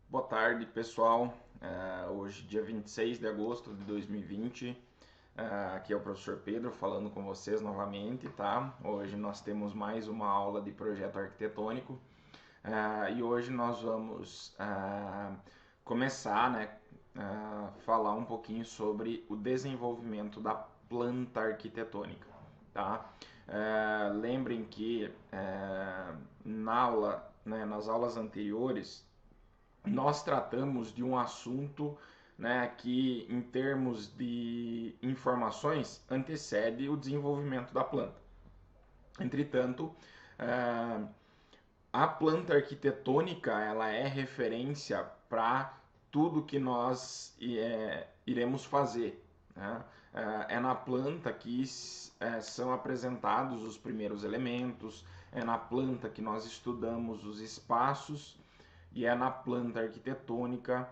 Boa tarde, pessoal. Hoje, dia 26 de agosto de 2020. Aqui é o professor Pedro falando com vocês novamente, tá? Hoje nós temos mais uma aula de projeto arquitetônico e hoje nós vamos começar, né, falar um pouquinho sobre o desenvolvimento da planta arquitetônica, tá? Lembrem que na aula, né, nas aulas anteriores nós tratamos de um assunto, né, que, em termos de informações, antecede o desenvolvimento da planta. Entretanto, a planta arquitetônica ela é referência para tudo que nós iremos fazer, né? É na planta que são apresentados os primeiros elementos, é na planta que nós estudamos os espaços e é na planta arquitetônica,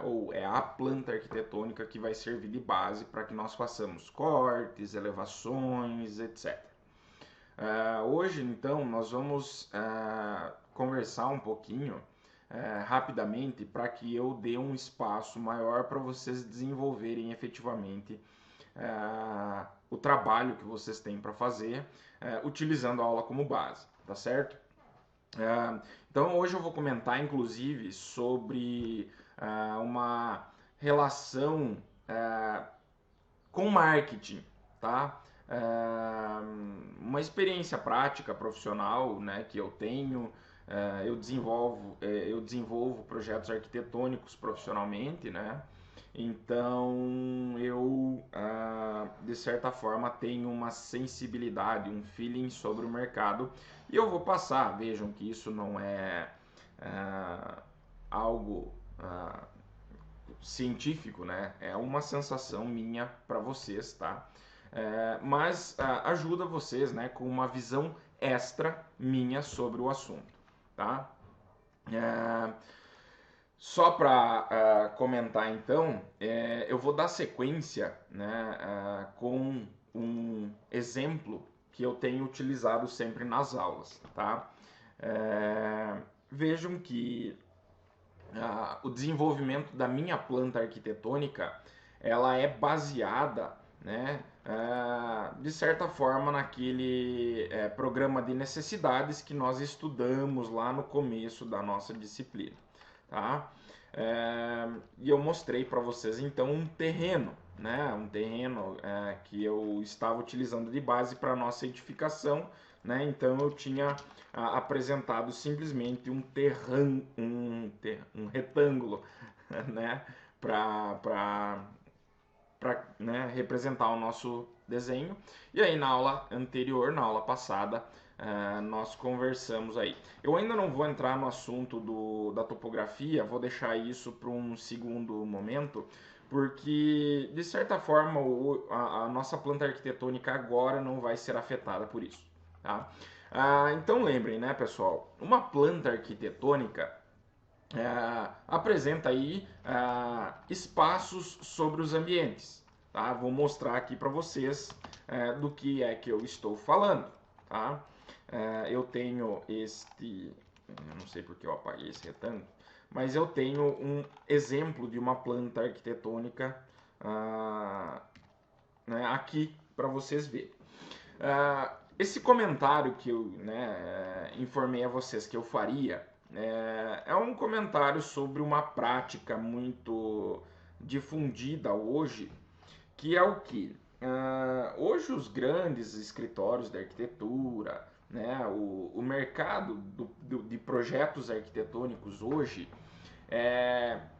ou é a planta arquitetônica que vai servir de base para que nós façamos cortes, elevações, etc. Hoje, então, nós vamos conversar um pouquinho rapidamente para que eu dê um espaço maior para vocês desenvolverem efetivamente o trabalho que vocês têm para fazer, utilizando a aula como base, tá certo? Então hoje eu vou comentar inclusive sobre uma relação com marketing, tá? Uma experiência prática profissional, né, que eu tenho. Eu desenvolvo projetos arquitetônicos profissionalmente, né? Então eu, de certa forma, tenho uma sensibilidade, um feeling sobre o mercado e eu vou passar. Vejam que isso não é algo científico, né? É uma sensação minha para vocês, tá? Mas ajuda vocês, né, com uma visão extra minha sobre o assunto, tá? Só para comentar então, eu vou dar sequência, né, com um exemplo que eu tenho utilizado sempre nas aulas, tá? Vejam que o desenvolvimento da minha planta arquitetônica ela é baseada, né, de certa forma naquele programa de necessidades que nós estudamos lá no começo da nossa disciplina, tá? E eu mostrei para vocês então um terreno, né, um terreno que eu estava utilizando de base para nossa edificação, né? Então eu tinha apresentado simplesmente um retângulo, né, para né, representar o nosso desenho. E aí na aula anterior, na aula passada, nós conversamos aí. Eu ainda não vou entrar no assunto da topografia, vou deixar isso para um segundo momento, porque de certa forma a nossa planta arquitetônica agora não vai ser afetada por isso. Tá? Então lembrem, né, pessoal, uma planta arquitetônica apresenta aí espaços sobre os ambientes. Tá? Vou mostrar aqui para vocês do que é que eu estou falando. Tá? Eu tenho eu não sei porque eu apaguei esse retângulo, mas eu tenho um exemplo de uma planta arquitetônica né, aqui para vocês verem. Esse comentário que eu, né, informei a vocês que eu faria é um comentário sobre uma prática muito difundida hoje, que é o que? Hoje os grandes escritórios de arquitetura, né, o mercado de projetos arquitetônicos hoje,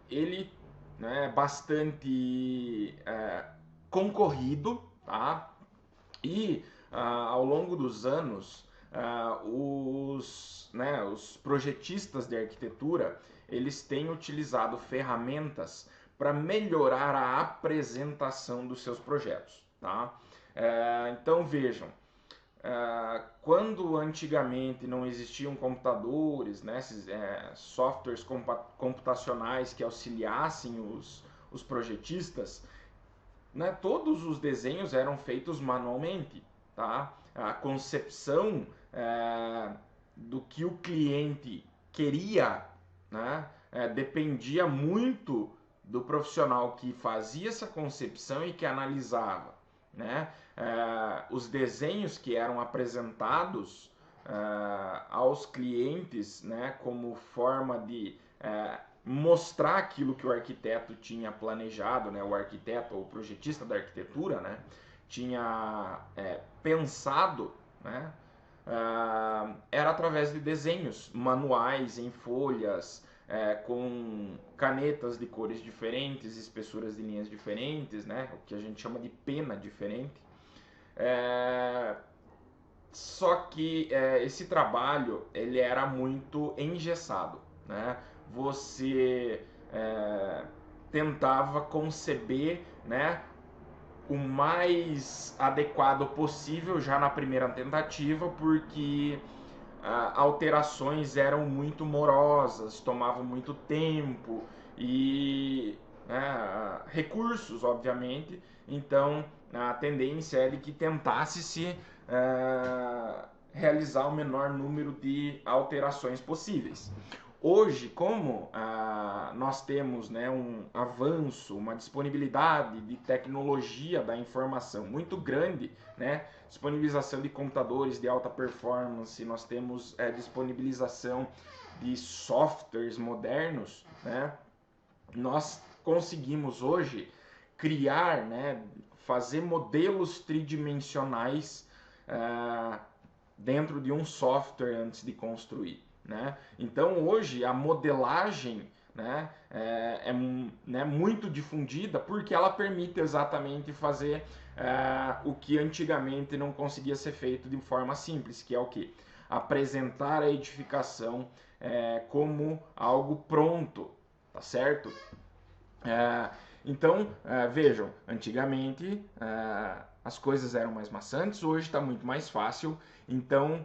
ele né, é bastante concorrido, tá? E ao longo dos anos, os projetistas de arquitetura eles têm utilizado ferramentas para melhorar a apresentação dos seus projetos. Tá? Então vejam, quando antigamente não existiam computadores, né, esses, softwares computacionais que auxiliassem os projetistas, né, todos os desenhos eram feitos manualmente, tá? A concepção do que o cliente queria né, dependia muito do profissional que fazia essa concepção e que analisava, né? Os desenhos que eram apresentados aos clientes, né, como forma de mostrar aquilo que o arquiteto tinha planejado, né, o arquiteto ou o projetista da arquitetura, né, tinha pensado, né, era através de desenhos manuais em folhas, com canetas de cores diferentes, espessuras de linhas diferentes, né, o que a gente chama de pena diferente. Só que esse trabalho ele era muito engessado, né? Você tentava conceber, né, o mais adequado possível já na primeira tentativa, porque alterações eram muito morosas, tomavam muito tempo e recursos, obviamente. Então, a tendência é de que tentasse se realizar o menor número de alterações possíveis. Hoje, como nós temos, né, um avanço, uma disponibilidade de tecnologia da informação muito grande, né, disponibilização de computadores de alta performance, nós temos disponibilização de softwares modernos, né, nós conseguimos hoje criar, né, fazer modelos tridimensionais dentro de um software antes de construir, né? Então hoje a modelagem, né, né, muito difundida porque ela permite exatamente fazer o que antigamente não conseguia ser feito de forma simples, que é o que? Apresentar a edificação como algo pronto, tá certo? Então, vejam, antigamente as coisas eram mais maçantes, hoje está muito mais fácil. Então,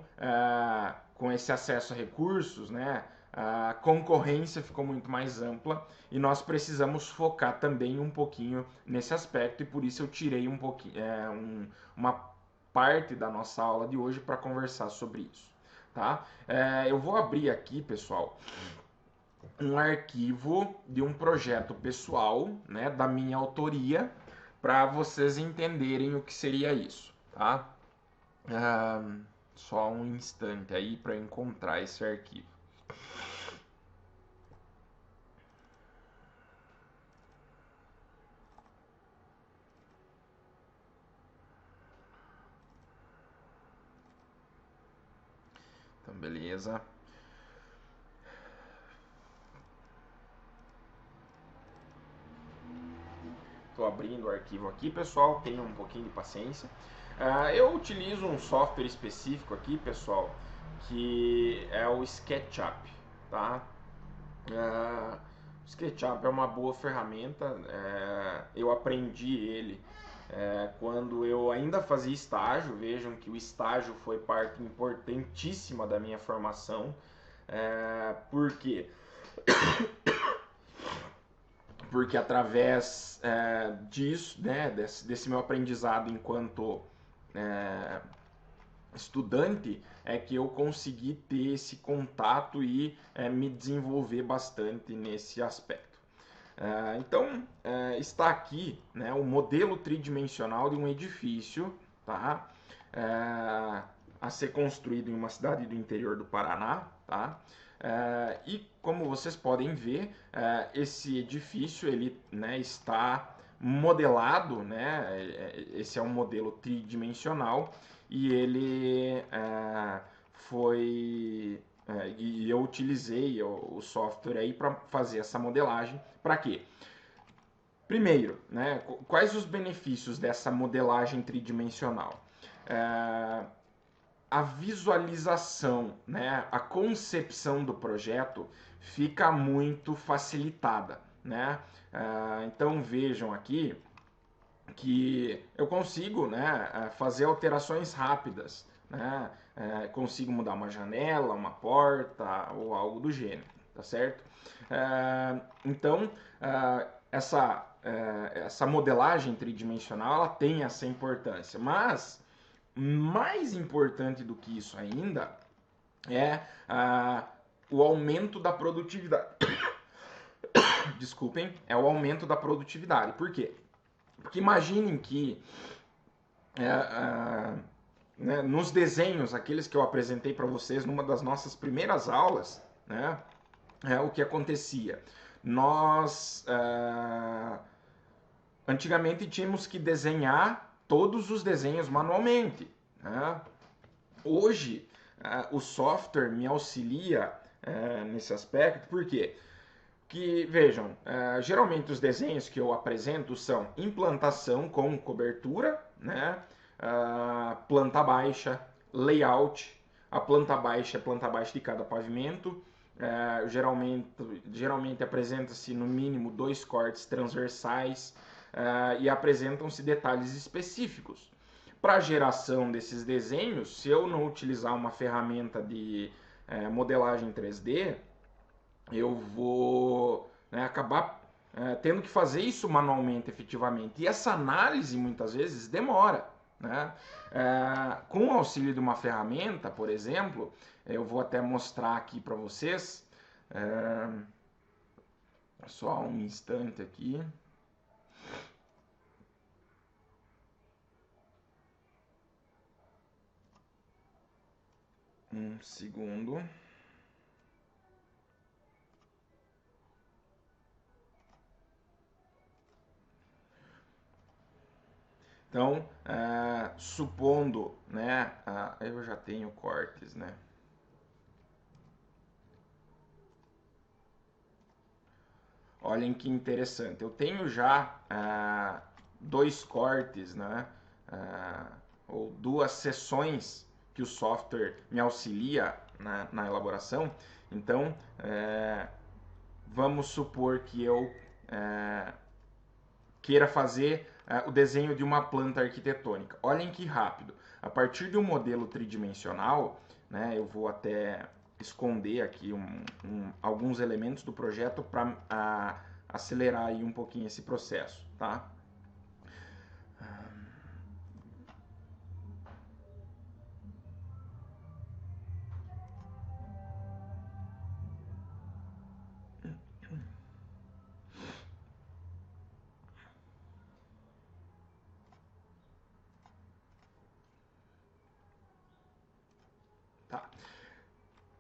com esse acesso a recursos, né, a concorrência ficou muito mais ampla e nós precisamos focar também um pouquinho nesse aspecto, e por isso eu tirei um pouquinho, uma parte da nossa aula de hoje para conversar sobre isso. Tá? Eu vou abrir aqui, pessoal, um arquivo de um projeto pessoal, né, da minha autoria, para vocês entenderem o que seria isso, tá? Só um instante aí para encontrar esse arquivo. Então, beleza. Estou abrindo o arquivo aqui, pessoal. Tenham um pouquinho de paciência. Eu utilizo um software específico aqui, pessoal, que é o SketchUp, tá? O SketchUp é uma boa ferramenta. Eu aprendi ele quando eu ainda fazia estágio. Vejam que o estágio foi parte importantíssima da minha formação. Por quê? Porque através disso, né, desse meu aprendizado enquanto estudante, é que eu consegui ter esse contato e me desenvolver bastante nesse aspecto. Então, está aqui, né, o modelo tridimensional de um edifício, tá? A ser construído em uma cidade do interior do Paraná, tá? E como vocês podem ver, esse edifício ele, né, está modelado, né? Esse é um modelo tridimensional e ele foi e eu utilizei o software aí para fazer essa modelagem. Para quê? Primeiro, né, quais os benefícios dessa modelagem tridimensional? A visualização, né, a concepção do projeto fica muito facilitada, né? Então vejam aqui que eu consigo, né, fazer alterações rápidas, né? Consigo mudar uma janela, uma porta ou algo do gênero, tá certo? Então essa modelagem tridimensional ela tem essa importância, mas mais importante do que isso ainda é o aumento da produtividade. Desculpem, é o aumento da produtividade. Por quê? Porque imaginem que né, nos desenhos, aqueles que eu apresentei para vocês numa das nossas primeiras aulas, né, o que acontecia? Nós antigamente tínhamos que desenhar todos os desenhos manualmente. Né? Hoje, o software me auxilia nesse aspecto, por quê? Que, vejam, geralmente os desenhos que eu apresento são implantação com cobertura, né? Planta baixa, layout, a planta baixa é planta baixa de cada pavimento, geralmente apresenta-se no mínimo 2 cortes transversais e apresentam-se detalhes específicos. Para a geração desses desenhos, se eu não utilizar uma ferramenta de modelagem 3D, eu vou acabar tendo que fazer isso manualmente, efetivamente. E essa análise, muitas vezes, demora. Né? Com o auxílio de uma ferramenta, por exemplo, eu vou até mostrar aqui para vocês. Só um instante aqui. Um segundo. Então, supondo, né, eu já tenho cortes, né? Olhem que interessante. Eu tenho já 2 cortes, né? Ou 2 sessões que o software me auxilia na elaboração. Então, vamos supor que eu queira fazer o desenho de uma planta arquitetônica. Olhem que rápido. A partir de um modelo tridimensional, né, eu vou até esconder aqui alguns elementos do projeto para acelerar aí um pouquinho esse processo, tá? Tá.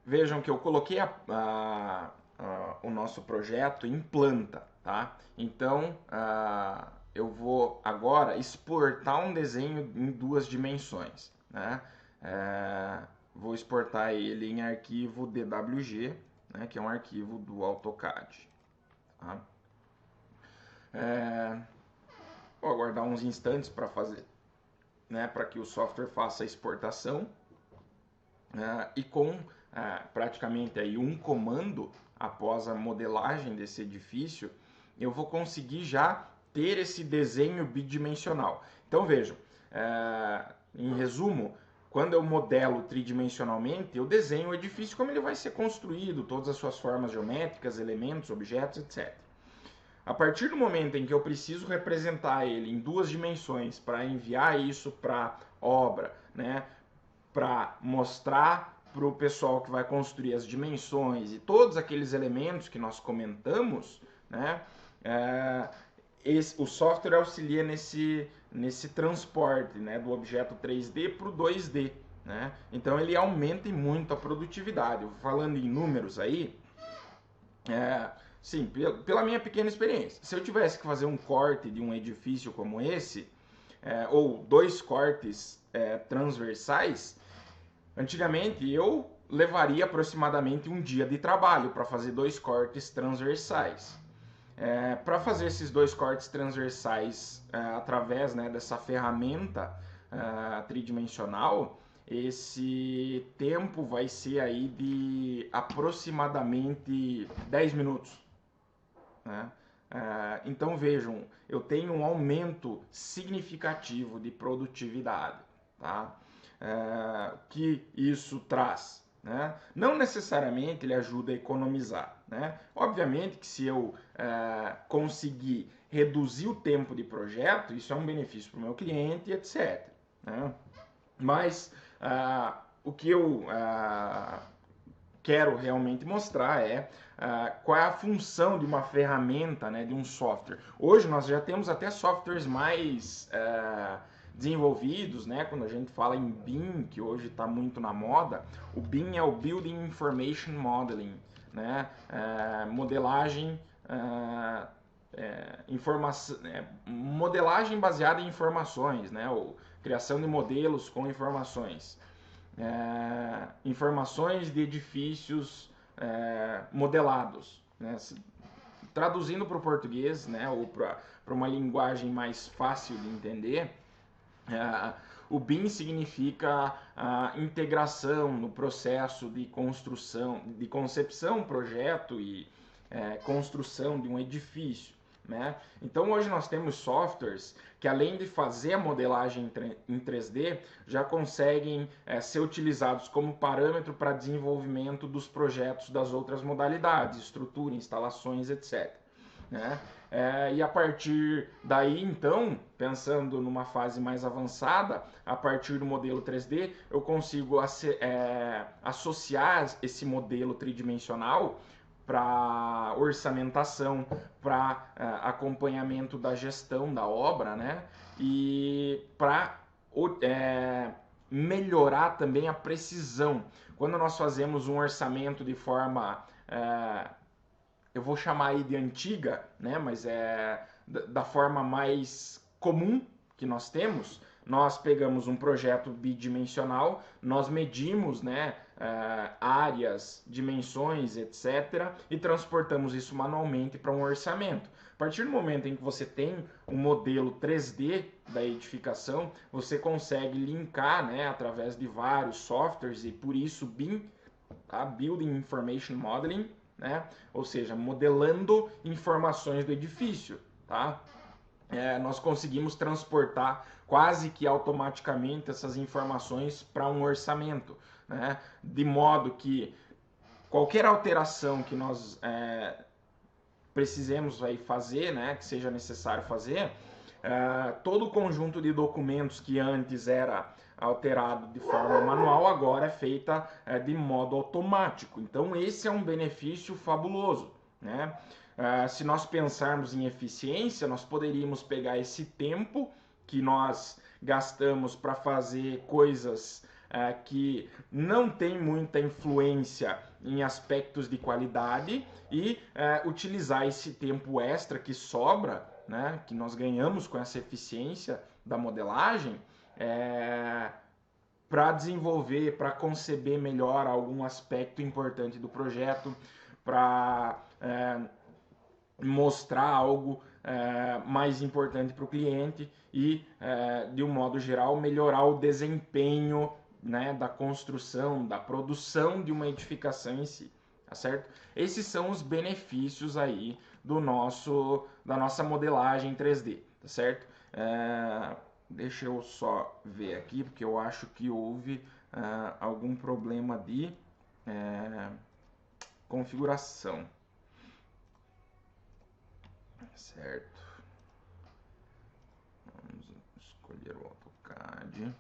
Vejam que eu coloquei o nosso projeto em planta, tá? Então, eu vou agora exportar um desenho em 2 dimensões, né? Vou exportar ele em arquivo DWG, né, que é um arquivo do AutoCAD. Tá? Vou aguardar uns instantes para fazer, né, para que o software faça a exportação. E com praticamente aí um comando após a modelagem desse edifício, eu vou conseguir já ter esse desenho bidimensional. Então vejam, em resumo, quando eu modelo tridimensionalmente, eu desenho o edifício como ele vai ser construído, todas as suas formas geométricas, elementos, objetos, etc. A partir do momento em que eu preciso representar ele em 2 dimensões para enviar isso para obra, né, para mostrar para o pessoal que vai construir as dimensões e todos aqueles elementos que nós comentamos, né, o software auxilia nesse transporte, né, do objeto 3D para o 2D. Né? Então ele aumenta muito a produtividade. Falando em números aí, sim, pela minha pequena experiência, se eu tivesse que fazer um corte de um edifício como esse, ou 2 cortes transversais, antigamente eu levaria aproximadamente um dia de trabalho para fazer 2 cortes transversais. Para fazer esses 2 cortes transversais através, né, dessa ferramenta tridimensional, esse tempo vai ser aí de aproximadamente 10 minutos. Né? Então vejam, eu tenho um aumento significativo de produtividade. Tá? Que isso traz? Né? Não necessariamente ele ajuda a economizar. Né? Obviamente que se eu conseguir reduzir o tempo de projeto, isso é um benefício para o meu cliente, etc. Né? Mas o que eu quero realmente mostrar é qual é a função de uma ferramenta, né, de um software. Hoje nós já temos até softwares mais desenvolvidos, né? Quando a gente fala em BIM, que hoje está muito na moda, o BIM é o Building Information Modeling, né? Modelagem, modelagem baseada em informações, né? Ou criação de modelos com informações. Informações de edifícios modelados, né? Traduzindo para o português, né, ou para uma linguagem mais fácil de entender, o BIM significa a integração no processo de construção, de concepção, projeto e construção de um edifício, né? Então hoje nós temos softwares que, além de fazer a modelagem em 3D, já conseguem ser utilizados como parâmetro para desenvolvimento dos projetos das outras modalidades, estrutura, instalações, etc. Né? E a partir daí, então, pensando numa fase mais avançada, a partir do modelo 3D, eu consigo associar esse modelo tridimensional para orçamentação, para acompanhamento da gestão da obra, né? E para melhorar também a precisão. Quando nós fazemos um orçamento de forma eu vou chamar aí de antiga, né? Mas da forma mais comum que nós temos, nós pegamos um projeto bidimensional, nós medimos, né, áreas, dimensões, etc., e transportamos isso manualmente para um orçamento. A partir do momento em que você tem um modelo 3D da edificação, você consegue linkar, né, através de vários softwares, e por isso BIM, tá? Building Information Modeling, né? Ou seja, modelando informações do edifício, tá? Nós conseguimos transportar quase que automaticamente essas informações para um orçamento, né? De modo que qualquer alteração que nós precisemos aí fazer, né? Que seja necessário fazer, todo o conjunto de documentos que antes era alterado de forma manual, agora é feita de modo automático. Então esse é um benefício fabuloso, né? Se nós pensarmos em eficiência, nós poderíamos pegar esse tempo que nós gastamos para fazer coisas que não tem muita influência em aspectos de qualidade e utilizar esse tempo extra que sobra, né, que nós ganhamos com essa eficiência da modelagem, para desenvolver, para conceber melhor algum aspecto importante do projeto, para mostrar algo mais importante para o cliente e, de um modo geral, melhorar o desempenho, né, da construção, da produção de uma edificação em si, tá certo? Esses são os benefícios aí da nossa modelagem 3D, tá certo? Deixa eu só ver aqui, porque eu acho que houve algum problema de configuração. Certo. Vamos escolher o AutoCAD.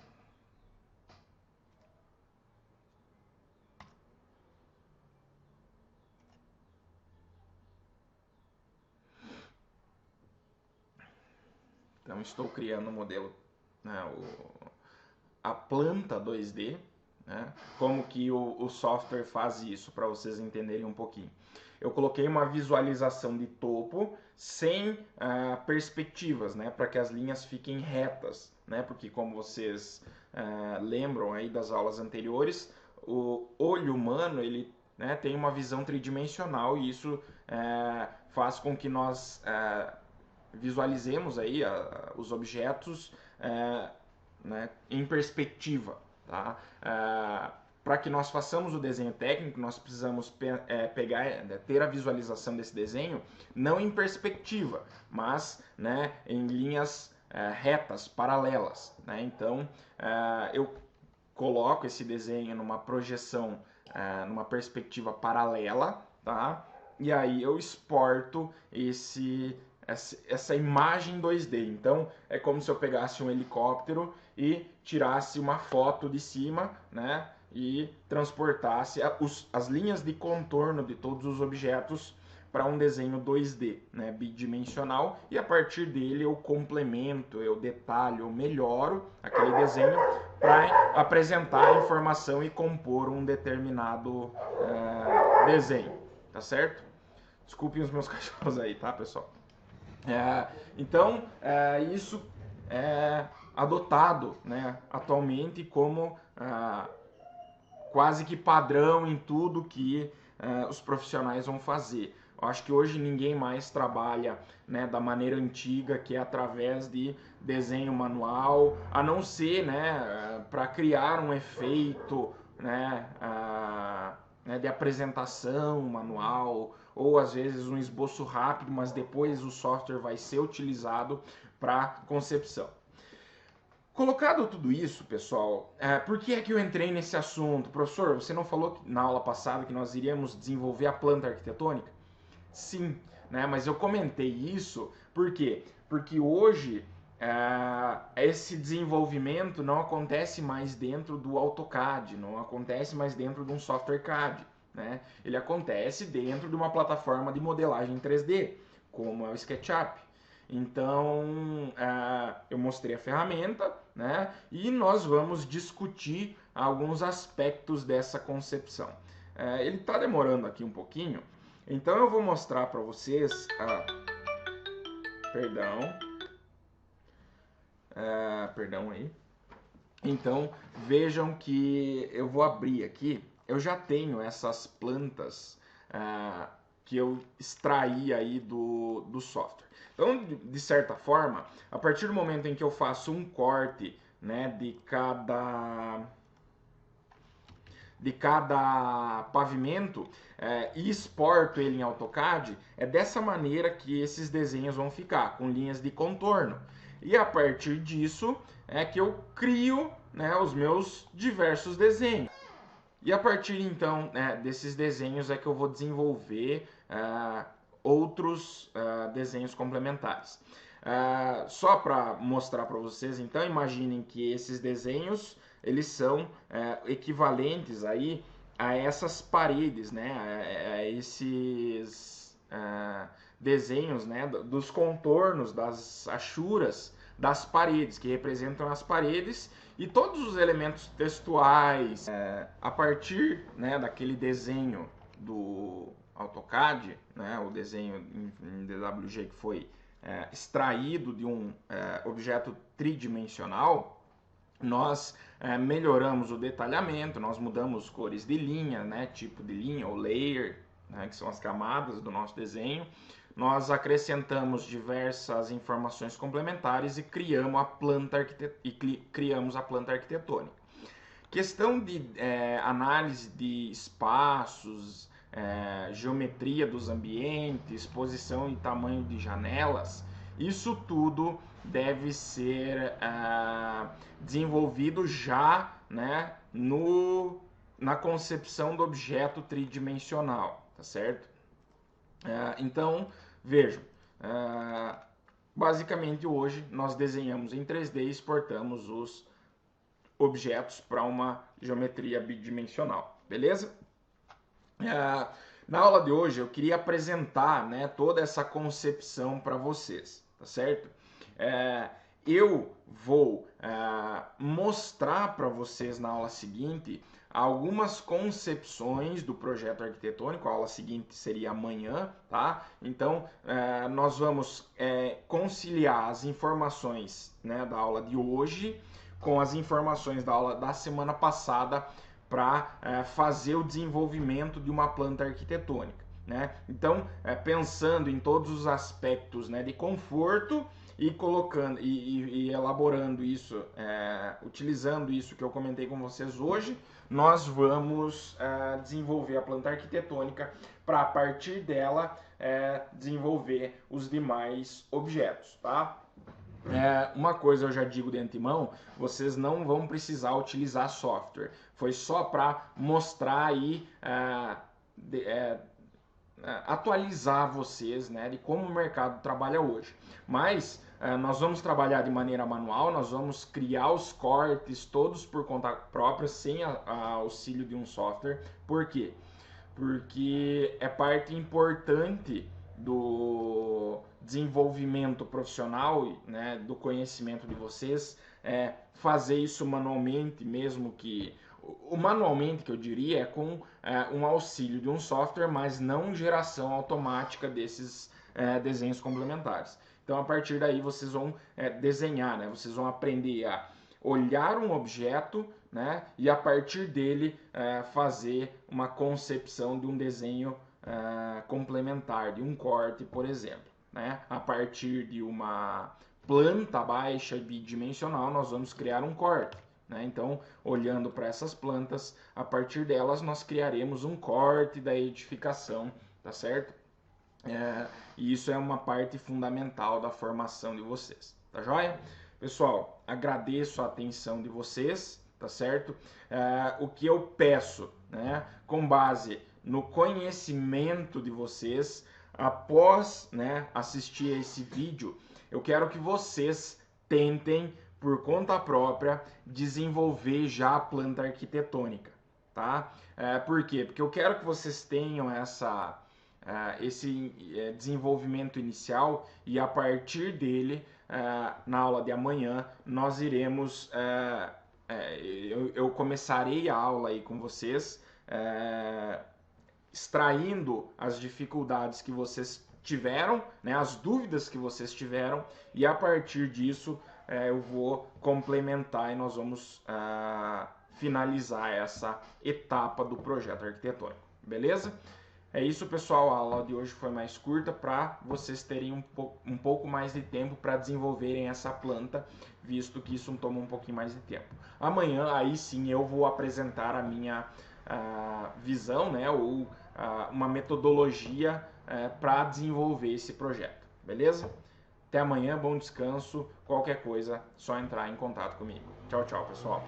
Então estou criando um modelo, né, a planta 2D, né? Como que o software faz isso, para vocês entenderem um pouquinho. Eu coloquei uma visualização de topo sem perspectivas, né, para que as linhas fiquem retas, né, porque como vocês lembram aí das aulas anteriores, o olho humano ele, né, tem uma visão tridimensional e isso faz com que nós visualizemos aí os objetos né, em perspectiva, tá? Para que nós façamos o desenho técnico, nós precisamos ter a visualização desse desenho não em perspectiva, mas, né, em linhas retas, paralelas, né? Então, eu coloco esse desenho numa projeção, numa perspectiva paralela, tá? E aí eu exporto essa imagem 2D. Então é como se eu pegasse um helicóptero e tirasse uma foto de cima, né? e transportasse as linhas de contorno de todos os objetos para um desenho 2D, né, bidimensional, e a partir dele eu complemento, eu detalho, eu melhoro aquele desenho para apresentar a informação e compor um determinado desenho, tá certo? Desculpem os meus cachorros aí, tá, pessoal? Então, isso é adotado, né, atualmente como quase que padrão em tudo que os profissionais vão fazer. Eu acho que hoje ninguém mais trabalha, né, da maneira antiga, que é através de desenho manual, a não ser, né, para criar um efeito, né, de apresentação manual, ou às vezes um esboço rápido, mas depois o software vai ser utilizado para concepção. Colocado tudo isso, pessoal, por que é que eu entrei nesse assunto? Professor, você não falou na aula passada que nós iríamos desenvolver a planta arquitetônica? Sim, né? Mas eu comentei isso por quê? Porque hoje esse desenvolvimento não acontece mais dentro do AutoCAD, não acontece mais dentro de um software CAD, né? Ele acontece dentro de uma plataforma de modelagem 3D, como é o SketchUp. Então, eu mostrei a ferramenta, né? E nós vamos discutir alguns aspectos dessa concepção. Ele está demorando aqui um pouquinho, então eu vou mostrar para vocês. Perdão aí. Então, vejam que eu vou abrir aqui. Eu já tenho essas plantas que eu extraí aí do software. Então, de certa forma, a partir do momento em que eu faço um corte, né, de cada pavimento e exporto ele em AutoCAD, é dessa maneira que esses desenhos vão ficar, com linhas de contorno. E a partir disso é que eu crio, né, os meus diversos desenhos. E a partir então desses desenhos é que eu vou desenvolver outros desenhos complementares. Só para mostrar para vocês, então, imaginem que esses desenhos eles são equivalentes aí a essas paredes, né, a esses desenhos, né, dos contornos, das achuras das paredes, que representam as paredes, e todos os elementos textuais, a partir, né, daquele desenho do AutoCAD, né, o desenho em DWG que foi extraído de um objeto tridimensional, nós melhoramos o detalhamento, nós mudamos cores de linha, né, tipo de linha ou layer, né, que são as camadas do nosso desenho. Nós acrescentamos diversas informações complementares e criamos a planta arquitetônica. Questão de análise de espaços, geometria dos ambientes, posição e tamanho de janelas, isso tudo deve ser desenvolvido já, né, na concepção do objeto tridimensional, tá certo? Então, vejam, basicamente hoje nós desenhamos em 3D e exportamos os objetos para uma geometria bidimensional, beleza? Na aula de hoje eu queria apresentar, né, toda essa concepção para vocês, tá certo? Eu vou mostrar para vocês na aula seguinte algumas concepções do projeto arquitetônico. A aula seguinte seria amanhã, tá? Então, nós vamos conciliar as informações, né, da aula de hoje com as informações da aula da semana passada para fazer o desenvolvimento de uma planta arquitetônica, né? Então, pensando em todos os aspectos, né, de conforto e colocando e elaborando isso, utilizando isso que eu comentei com vocês hoje, nós vamos desenvolver a planta arquitetônica para, a partir dela, desenvolver os demais objetos, tá? Uma coisa eu já digo de antemão, vocês não vão precisar utilizar software. Foi só para mostrar aí, atualizar vocês, né, de como o mercado trabalha hoje. Mas nós vamos trabalhar de maneira manual, nós vamos criar os cortes todos por conta própria, sem auxílio de um software. Por quê? Porque é parte importante do desenvolvimento profissional, né, do conhecimento de vocês, fazer isso manualmente, mesmo que o manualmente, que eu diria, é com um auxílio de um software, mas não geração automática desses desenhos complementares. Então, a partir daí, vocês vão desenhar, né? Vocês vão aprender a olhar um objeto, né? E a partir dele fazer uma concepção de um desenho complementar, de um corte, por exemplo, né? A partir de uma planta baixa bidimensional, nós vamos criar um corte. Né? Então, olhando para essas plantas, a partir delas nós criaremos um corte da edificação, tá certo? E isso é uma parte fundamental da formação de vocês, tá joia? Pessoal, agradeço a atenção de vocês, tá certo? O que eu peço, né, com base no conhecimento de vocês, após, né, assistir a esse vídeo, eu quero que vocês tentem, por conta própria, desenvolver já a planta arquitetônica, tá? Por quê? Porque eu quero que vocês tenham esse desenvolvimento inicial e a partir dele, na aula de amanhã, nós iremos, eu começarei a aula aí com vocês, extraindo as dificuldades que vocês tiveram, né, as dúvidas que vocês tiveram, e a partir disso eu vou complementar e nós vamos finalizar essa etapa do projeto arquitetônico, beleza? É isso, pessoal, a aula de hoje foi mais curta para vocês terem um pouco mais de tempo para desenvolverem essa planta, visto que isso toma um pouquinho mais de tempo. Amanhã, aí sim, eu vou apresentar a minha visão, né, ou uma metodologia para desenvolver esse projeto, beleza? Até amanhã, bom descanso, qualquer coisa, só entrar em contato comigo. Tchau, tchau, pessoal.